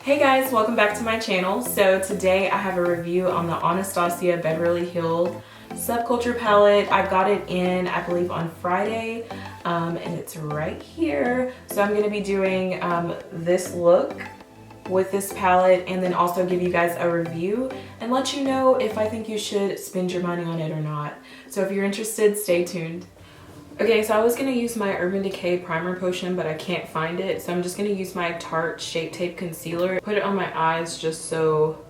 Hey guys, welcome back to my channel. So today I have a review on the Anastasia Beverly Subculture palette. I got it in, I believe, on Friday, and it's right here. So I'm going to be doing this look with this palette, and then also give you guys a review and let you know if I think you should spend your money on it or not. So if you're interested, stay tuned. Okay, so I was gonna use my Urban Decay primer potion, but I can't find it. So I'm just gonna use my Tarte Shape Tape Concealer. Put it on my eyes just so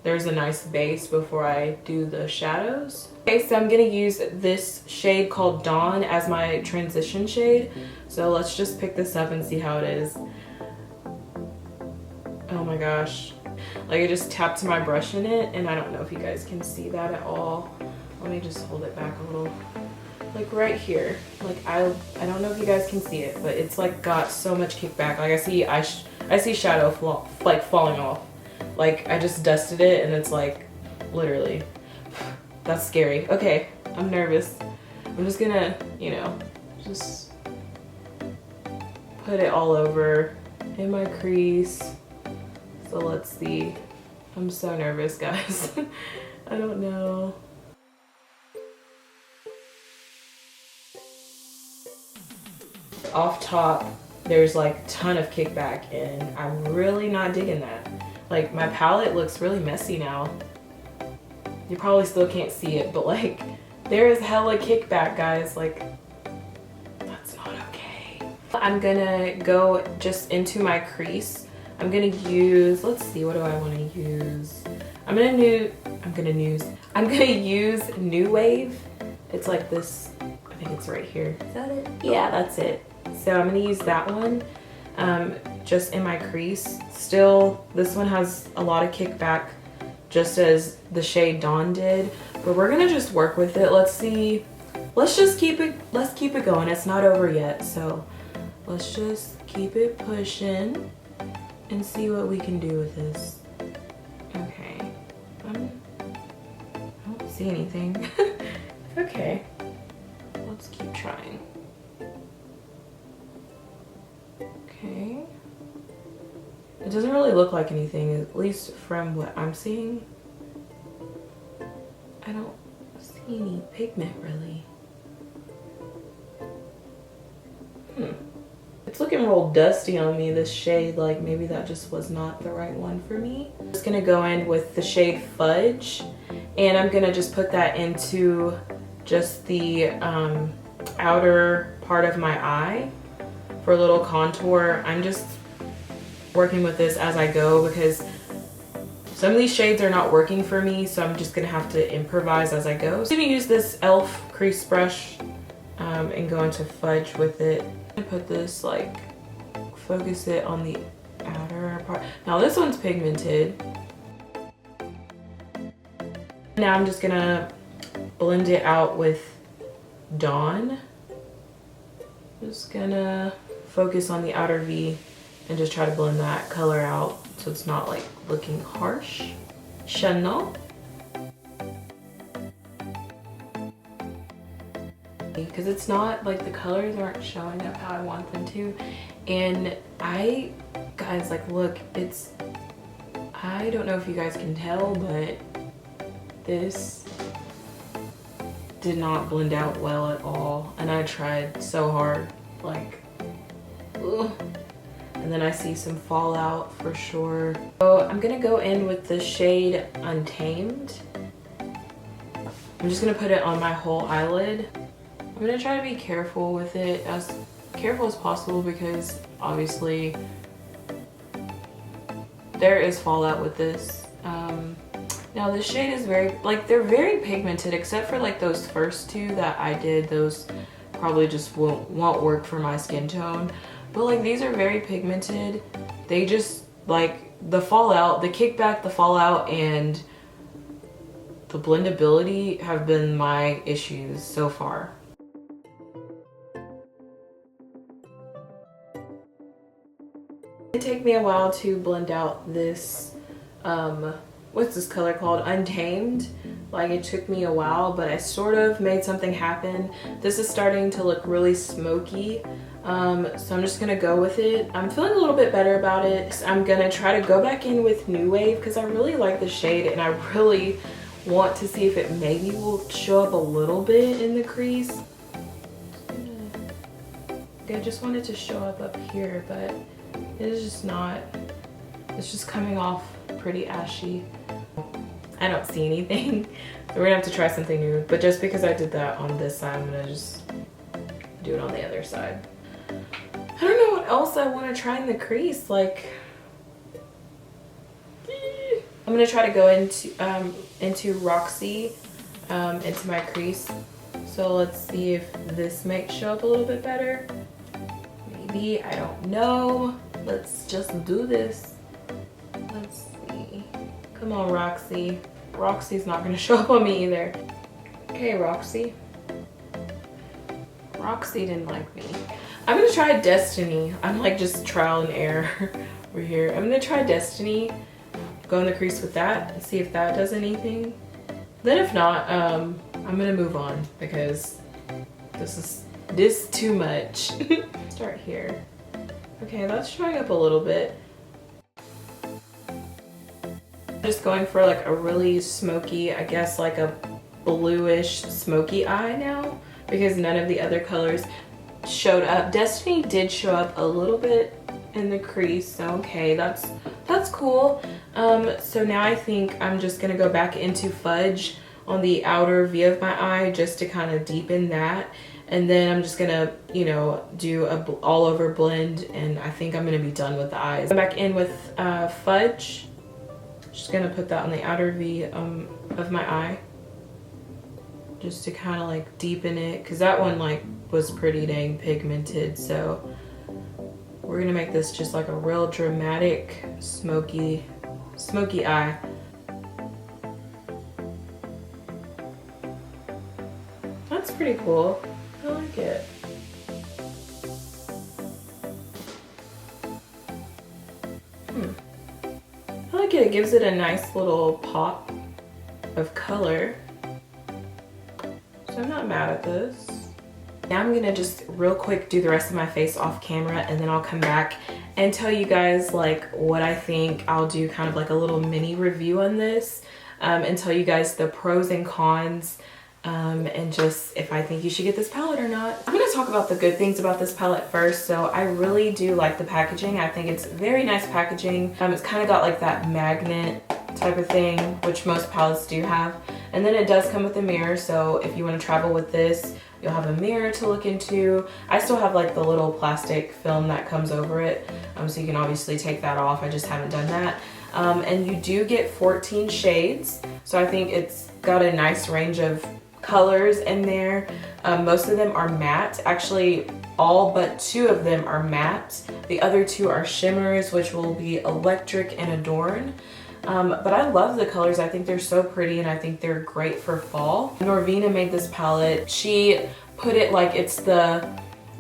there's a nice base before I do the shadows. Okay, so I'm gonna use this shade called Dawn as my transition shade. So let's just pick this up and see how it is. Oh my gosh. Like, I just tapped my brush in it, and I don't know if you guys can see that at all. Let me just hold it back a little. Like right here, like I don't know if you guys can see it, but it's like got so much kickback. Like I see shadow falling off. Like I just dusted it and it's like literally, that's scary. Okay, I'm nervous. I'm just gonna, you know, just put it all over in my crease. So let's see. I'm so nervous, guys. I don't know. Off top, there's like a ton of kickback, and I'm really not digging that. Like, my palette looks really messy now. You probably still can't see it, but like, there is hella kickback, guys. Like, that's not okay. I'm gonna go just into my crease. I'm gonna use, let's see, what do I want to use? I'm gonna use New Wave. It's like this, I think it's right here. Is that it? Yeah, that's it. So I'm gonna use that one just in my crease. Still, this one has a lot of kickback, just as the shade Dawn did, but we're gonna just work with it. Let's see, let's keep it going. It's not over yet, so let's just keep it pushing and see what we can do with this. Okay, I don't see anything. Okay, let's keep trying. Okay, it doesn't really look like anything, at least from what I'm seeing. I don't see any pigment really. It's looking real dusty on me, this shade. Like, maybe that just was not the right one for me. I'm just gonna go in with the shade Fudge, and I'm gonna just put that into just the outer part of my eye for a little contour. I'm just working with this as I go because some of these shades are not working for me, so I'm just gonna have to improvise as I go. So I'm gonna use this e.l.f. crease brush and go into Fudge with it. I put this, like, focus it on the outer part. Now this one's pigmented. Now I'm just gonna blend it out with Dawn. Just gonna focus on the outer V and just try to blend that color out so it's not like looking harsh. Chanel. Because it's not like the colors aren't showing up how I want them to. And guys, like, look, I don't know if you guys can tell, but this did not blend out well at all. And I tried so hard, like, ugh. And then I see some fallout for sure. So I'm gonna go in with the shade Untamed. I'm just gonna put it on my whole eyelid. I'm gonna try to be careful with it, as careful as possible, because obviously there is fallout with this. Now this shade is they're very pigmented, except for like those first two that I did. Those probably just won't work for my skin tone. But like, these are very pigmented. They just, like, the fallout, the kickback, the fallout, and the blendability have been my issues so far. It took me a while to blend out this, what's this color called? Untamed. Like, it took me a while, but I sort of made something happen. This is starting to look really smoky. So I'm just gonna go with it. I'm feeling a little bit better about it. I'm gonna try to go back in with New Wave because I really like the shade and I really want to see if it maybe will show up a little bit in the crease. I just want it to show up here, but it is just not. It's just coming off pretty ashy. I don't see anything. So we're gonna have to try something new. But just because I did that on this side, I'm gonna just do it on the other side. I don't know what else I want to try in the crease. Like, I'm gonna try to go into Roxy into my crease. So let's see if this might show up a little bit better. Maybe, I don't know. Let's just do this. Let's see. Come on, Roxy. Roxy's not gonna show up on me either. Okay, Roxy. Roxy didn't like me. I'm gonna try Destiny. I'm like just trial and error over here. I'm gonna try Destiny. Go in the crease with that and see if that does anything. Then if not, I'm gonna move on because this is too much. Start here. Okay, that's showing up a little bit. Just going for like a really smoky, I guess like a bluish smoky eye now because none of the other colors showed up. Destiny did show up a little bit in the crease, so okay, that's cool. So now I think I'm just gonna go back into Fudge on the outer V of my eye just to kind of deepen that, and then I'm just gonna, you know, do a all over blend, and I think I'm gonna be done with the eyes. I'm back in with Fudge. Just gonna put that on the outer V of my eye just to kind of like deepen it because that one like was pretty dang pigmented. So we're gonna make this just like a real dramatic smoky eye. That's pretty cool. I like it. I like it. It gives it a nice little pop of color. So I'm not mad at this. Now I'm gonna just real quick do the rest of my face off camera, and then I'll come back and tell you guys like what I think. I'll do kind of like a little mini review on this and tell you guys the pros and cons and just if I think you should get this palette or not. I'm gonna talk about the good things about this palette first. So I really do like the packaging. I think it's very nice packaging. It's kind of got like that magnet type of thing, which most palettes do have. And then it does come with a mirror, so if you want to travel with this, you'll have a mirror to look into. I still have like the little plastic film that comes over it, so you can obviously take that off. I just haven't done that. And you do get 14 shades, so I think it's got a nice range of colors in there. Most of them are matte. Actually, all but 2 of them are matte. The other 2 are shimmers, which will be Electric and Adorn. But I love the colors. I think they're so pretty and I think they're great for fall. Norvina made this palette. She put it like it's the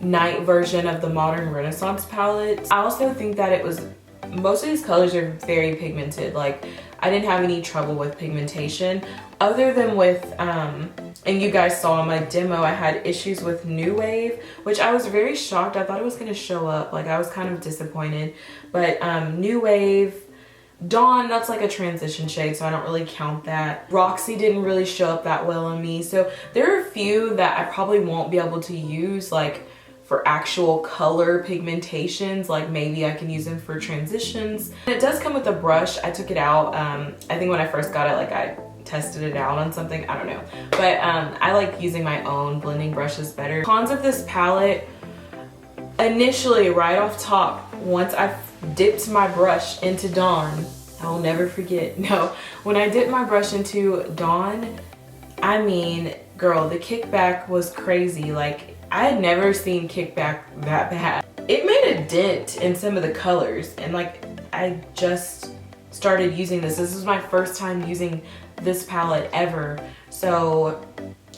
night version of the Modern Renaissance palette. I also think that it was, most of these colors are very pigmented. Like I didn't have any trouble with pigmentation other than with, and you guys saw in my demo, I had issues with New Wave, which I was very shocked. I thought it was gonna show up. Like I was kind of disappointed, but New Wave, Dawn, that's like a transition shade, so I don't really count that. Roxy didn't really show up that well on me. So there are a few that I probably won't be able to use like for actual color pigmentations. Like maybe I can use them for transitions. It does come with a brush. I took it out. I think when I first got it, like I tested it out on something, I don't know. But I like using my own blending brushes better. Cons of this palette, initially right off top, once I dipped my brush into Dawn, I'll never forget. No, when I dipped my brush into Dawn, I mean, girl, the kickback was crazy. Like I had never seen kickback that bad. It made a dent in some of the colors, and like I just started using this. This is my first time using this palette ever. So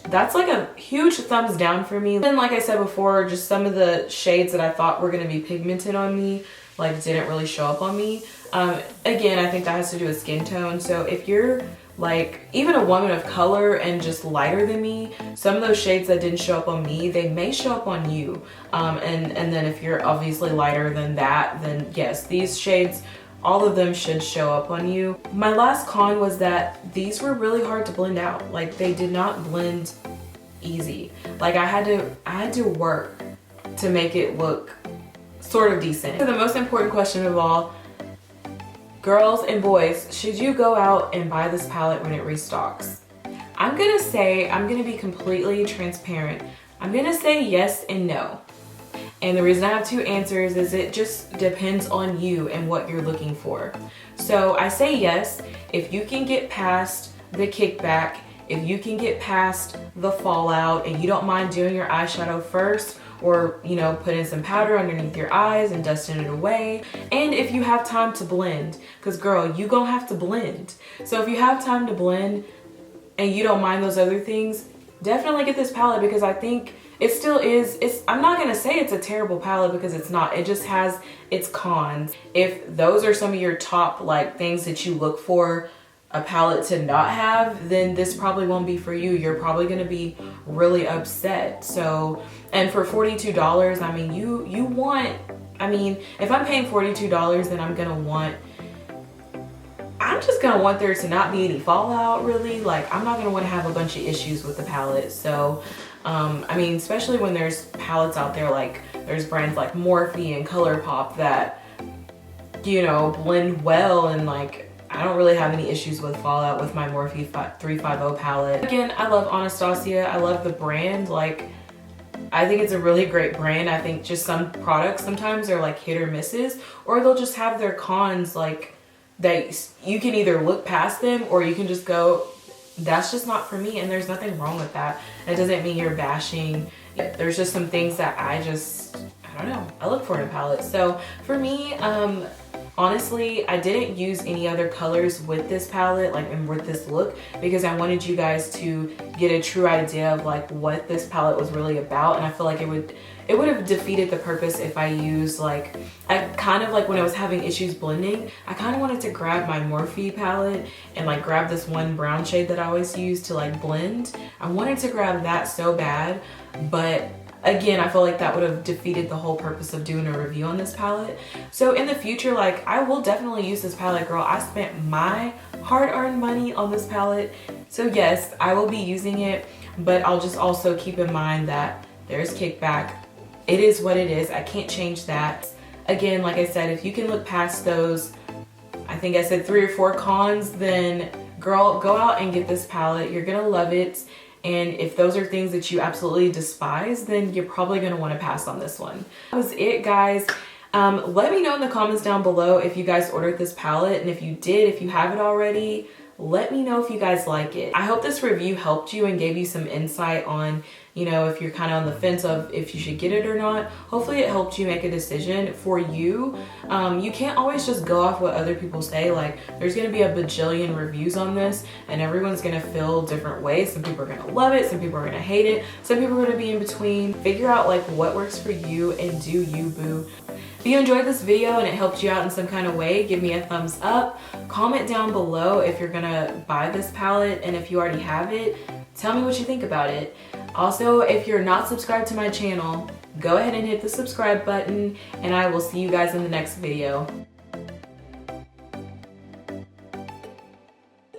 that's like a huge thumbs down for me. And like I said before, just some of the shades that I thought were gonna be pigmented on me like didn't really show up on me. Again, I think that has to do with skin tone. So if you're like even a woman of color and just lighter than me, some of those shades that didn't show up on me, they may show up on you. And then if you're obviously lighter than that, then yes, these shades, all of them should show up on you. My last con was that these were really hard to blend out. Like they did not blend easy. Like I had to work to make it look sort of decent. So the most important question of all, girls and boys, should you go out and buy this palette when it restocks? I'm gonna be completely transparent. I'm gonna say yes and no. And the reason I have two answers is it just depends on you and what you're looking for. So I say yes, if you can get past the kickback, if you can get past the fallout and you don't mind doing your eyeshadow first, or you know, put in some powder underneath your eyes and dusting it away. And if you have time to blend, because girl, you gonna have to blend. So if you have time to blend and you don't mind those other things, definitely get this palette, because I think it still is, I'm not gonna say it's a terrible palette because it's not. It just has its cons. If those are some of your top like things that you look for a palette to not have, then this probably won't be for you. You're probably gonna be really upset. So, and for $42, I mean, you want, I mean, if I'm paying $42, then I'm just gonna want there to not be any fallout, really. Like, I'm not gonna wanna have a bunch of issues with the palette. So, I mean, especially when there's palettes out there, like there's brands like Morphe and ColourPop that, you know, blend well, and like, I don't really have any issues with fallout with my Morphe 350 palette. Again, I love Anastasia. I love the brand. Like, I think it's a really great brand. I think just some products sometimes are like hit or misses, or they'll just have their cons, like that you can either look past them or you can just go, that's just not for me, and there's nothing wrong with that. It doesn't mean you're bashing. There's just some things that I don't know, I look for in a palette. So for me, honestly, I didn't use any other colors with this palette, like, and with this look, because I wanted you guys to get a true idea of like what this palette was really about. And I feel like it would have defeated the purpose if I used like, I kind of like when I was having issues blending, I kind of wanted to grab my Morphe palette and like grab this one brown shade that I always use to like blend. I wanted to grab that so bad, but again, I feel like that would have defeated the whole purpose of doing a review on this palette. So in the future, like, I will definitely use this palette, girl. I spent my hard-earned money on this palette. So yes, I will be using it, but I'll just also keep in mind that there's kickback. It is what it is. I can't change that. Again, like I said, if you can look past those, I think I said 3 or 4 cons, then girl, go out and get this palette. You're gonna love it. And if those are things that you absolutely despise, then you're probably gonna wanna pass on this one. That was it, guys. Let me know in the comments down below if you guys ordered this palette, and if you did, if you have it already, let me know if you guys like it. I hope this review helped you and gave you some insight on, you know, if you're kind of on the fence of if you should get it or not. Hopefully it helped you make a decision for you. You can't always just go off what other people say. Like, there's gonna be a bajillion reviews on this and everyone's gonna feel different ways. Some people are gonna love it, some people are gonna hate it, some people are gonna be in between. Figure out like what works for you and do you, boo. If you enjoyed this video and it helped you out in some kind of way, give me a thumbs up. Comment down below if you're gonna buy this palette, and if you already have it, tell me what you think about it. Also, if you're not subscribed to my channel, go ahead and hit the subscribe button, and I will see you guys in the next video.